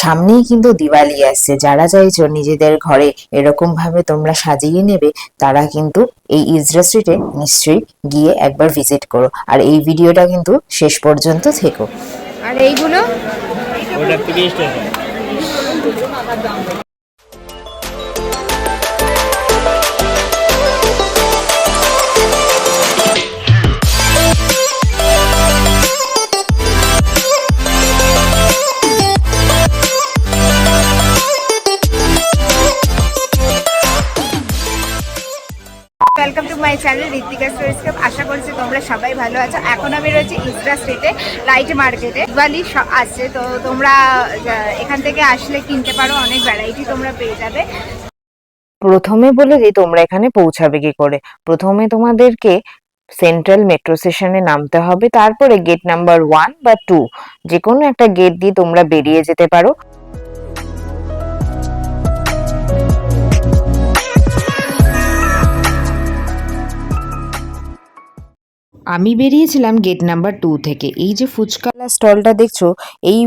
সামনেই কিন্তু দিওয়ালি আসছে, যারা চাইছো নিজেদের ঘরে এরকম ভাবে তোমরা সাজিয়ে নেবে তারা কিন্তু এই ইজরা স্ট্রিটে নিশ্চয়ই গিয়ে একবার ভিজিট করো, আর এই ভিডিওটা কিন্তু শেষ পর্যন্ত থেকো। আর এইগুলো ওটা 30 টাকা। Welcome to my channel Ritika stories club. আশা করছি তোমরা সবাই ভালো আছো। এখন আমি রয়েছি ইজরা স্ট্রিটে লাইট মার্কেটে। দিওয়ালি আসছে, তো তোমরা এখান থেকে আসলে কিনতে পারো, অনেক ভ্যারাইটি তোমরা পেয়ে যাবে। প্রথমে বলে দিই তোমরা এখানে পৌঁছাবে কি করে। প্রথমে তোমাদেরকে সেন্ট্রাল মেট্রো স্টেশনে নামতে হবে, তারপরে গেট নাম্বার 1 বা 2 যে কোনো একটা গেট দিয়ে তোমরা বেরিয়ে যেতে পারো। আমি বেরিয়েছিলাম গেট নাম্বার 2 থেকে। এই যে ফুচকালা স্টলটা দেখছো, এই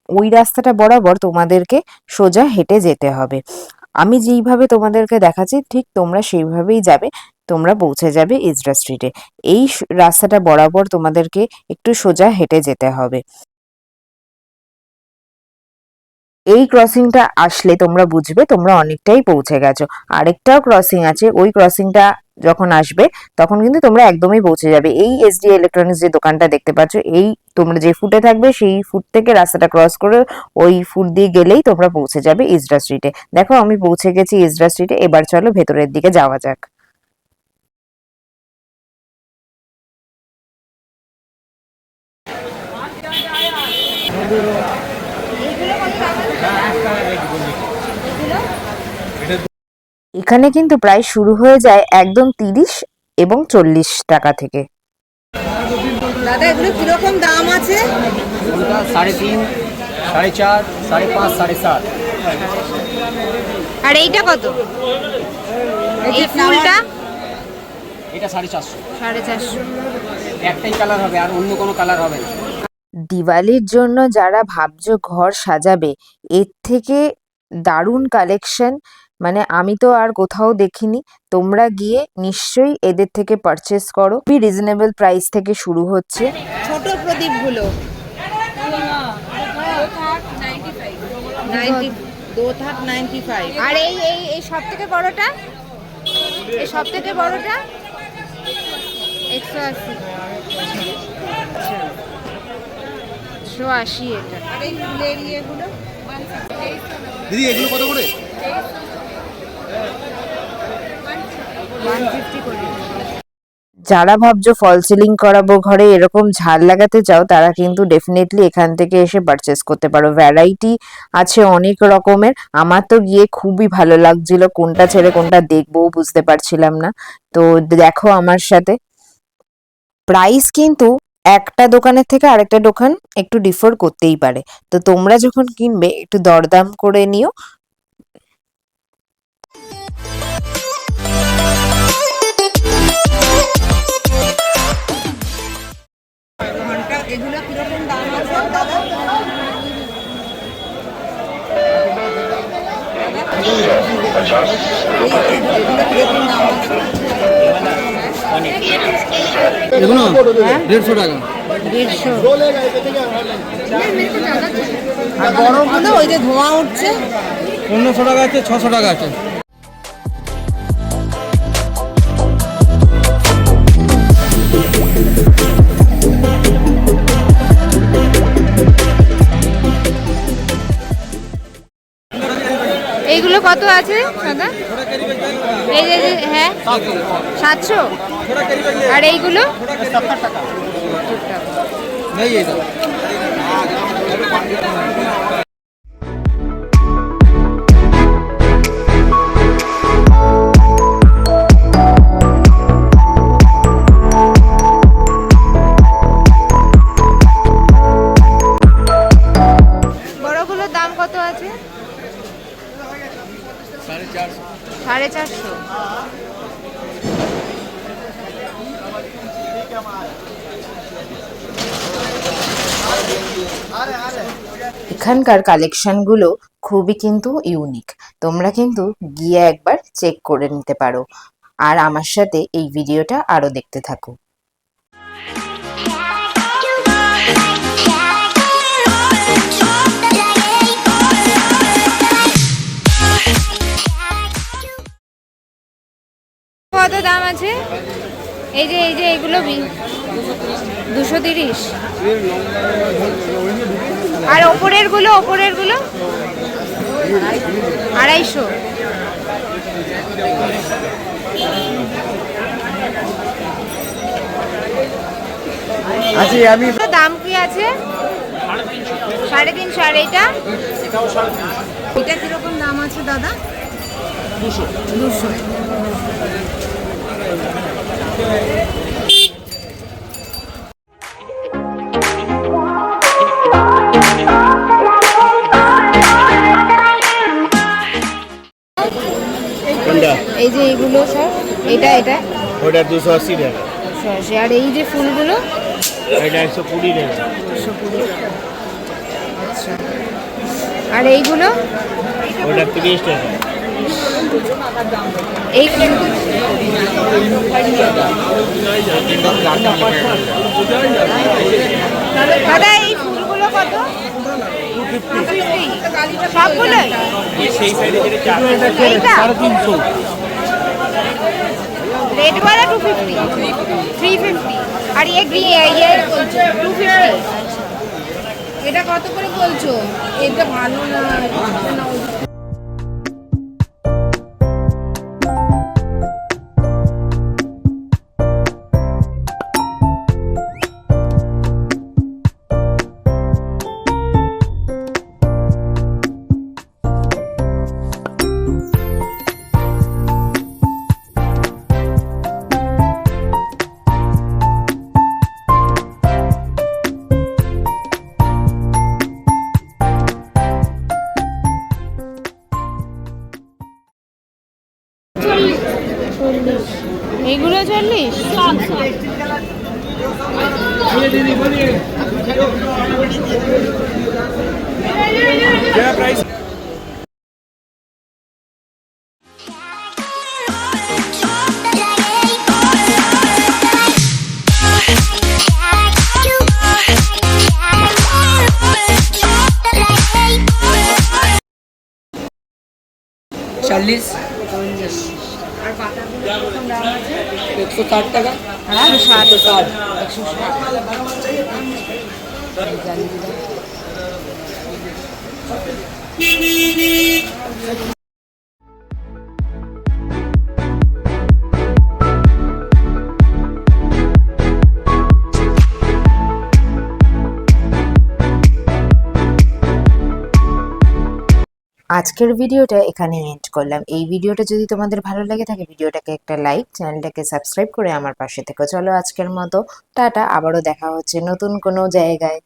ওই রাস্তাটা বরাবর তোমাদেরকে সোজা হেঁটে যেতে হবে। আমি যেইভাবে তোমাদেরকে দেখাচ্ছি ঠিক তোমরা সেইভাবেই যাবে, তোমরা পৌঁছে যাবে ইজরা স্ট্রিটে। এই রাস্তাটা বরাবর তোমাদেরকে একটু সোজা হেঁটে যেতে হবে। এই ক্রসিংটা আসলে তোমরা বুঝবে তোমরা অনেকটাই পৌঁছে গেছো। আরেকটাও ক্রসিং আছে, ওই ক্রসিংটা যখন আসবে তখন কিন্তু তোমরা একদমই পৌঁছে যাবে। এই এসডি ইলেকট্রনিক্স যে দোকানটা দেখতে পাচ্ছ, এই তোমরা যে ফুটে থাকবে সেই ফুট থেকে রাস্তাটা ক্রস করে ওই ফুট দিয়ে গেলেই তোমরা পৌঁছে যাবে ইজরা স্ট্রিটে। দেখো আমি পৌঁছে গেছি ইজরা স্ট্রিটে, এবার চলো ভেতরের দিকে যাওয়া যাক। এখানে কিন্তু প্রায় শুরু হয়ে যায় একদম 30 এবং 40 টাকা থেকে। দাদা এগুলো কিরকম দাম আছে? 3.5, 4.5, 5.5, 7.5। আর এইটা কত? এই ফুলটা এটা 450। 450। একটাই কালার হবে, আর অন্য কোনো কালার হবে না। দিওয়ালির জন্য যারা ভাবছো ঘর সাজাবে, এর থেকে দারুণ কালেকশন মানে আমি তো আর কোথাও দেখিনি। তোমরা গিয়ে নিশ্চয়ই এদের থেকে পারচেস করো, খুবই রিজনেবল প্রাইস থেকে শুরু হচ্ছে। ছোট প্রদীপগুলো 95। আর এই এই এই সব থেকে বড়টা, এই সব থেকে বড়টা 180। 180 এটা। আর এই ফুলের ইয়েগুলো দিদি এগুলো কত করে? 150 করে। যারা ভাবছো ফল সিলিং করাবো ঘরে, এরকম ঝাড় লাগাতে চাও, তারা কিন্তু ডেফিনেটলি এখান থেকে এসে পারচেস করতে পারো। ভ্যারাইটি আছে অনেক রকমের। আমার তো গিয়ে খুবই ভালো লাগছিল, কোনটা ছেড়ে কোনটা দেখবো বুঝতে পারছিলাম না। তো দেখো আমার সাথে প্রাইস কিন্তু একটা দোকানের থেকে আরেকটা দোকান একটু ডিফার করতেই পারে, তো তোমরা যখন কিনবে একটু দরদাম করে নিও। ঘন্টা এগুলো কিরকম দাম আছে দাদা? এগুলো 150 টাকা। 150। আর বড়গুলো ওই যে ধোঁয়া উঠছে 1500 টাকা আছে, 600 টাকা আছে। এইগুলো কত আছে দাদা? এই যে হ্যাঁ 700। আর এইগুলো 70 টাকা। নেই এটা। বড়গুলোর দাম কত আছে? 450। 450। এখানকার কালেকশনগুলো খুবই কিন্তু ইউনিক। তোমরা কিন্তু গিয়ে একবার চেক করে নিতে পারো। আর আমার সাথে এই ভিডিওটা আরো দেখতে থাকো। কত দাম আছে? এই যে এগুলো 230। আর ওপরের গুলো 250। আচ্ছা আমি দাম কি আছে? 350। আর এটা কিরকম দাম আছে দাদা? 200। এই যে এগুলো স্যার, এটা ওটা 280 টাকা, 280। আর এই যে ফুলগুলো এটা 120 টাকা, 120। আচ্ছা। আর এইগুলো ওটা 30 টাকা। এই দাদা এই ফুলগুলো কত? 250 সবগুলো? এইটা রেড वाला 250, 350। আর ইয়ে 250। এটা কত করে বলছো? এটা ভালো না। এইগুলো 40। আর পাতাগুলো কিরকম দাম আছে? 160 টাকা। 160। আজকের ভিডিওটা এখানে এন্ড করলাম। এই ভিডিওটা যদি তোমাদের ভালো লেগে থাকে ভিডিওটাকে একটা লাইক, চ্যানেলটাকে সাবস্ক্রাইব করে আমার পাশে থেকো। চলো আজকের মতো টাটা, আবারও দেখা হচ্ছে নতুন কোনো জায়গায়।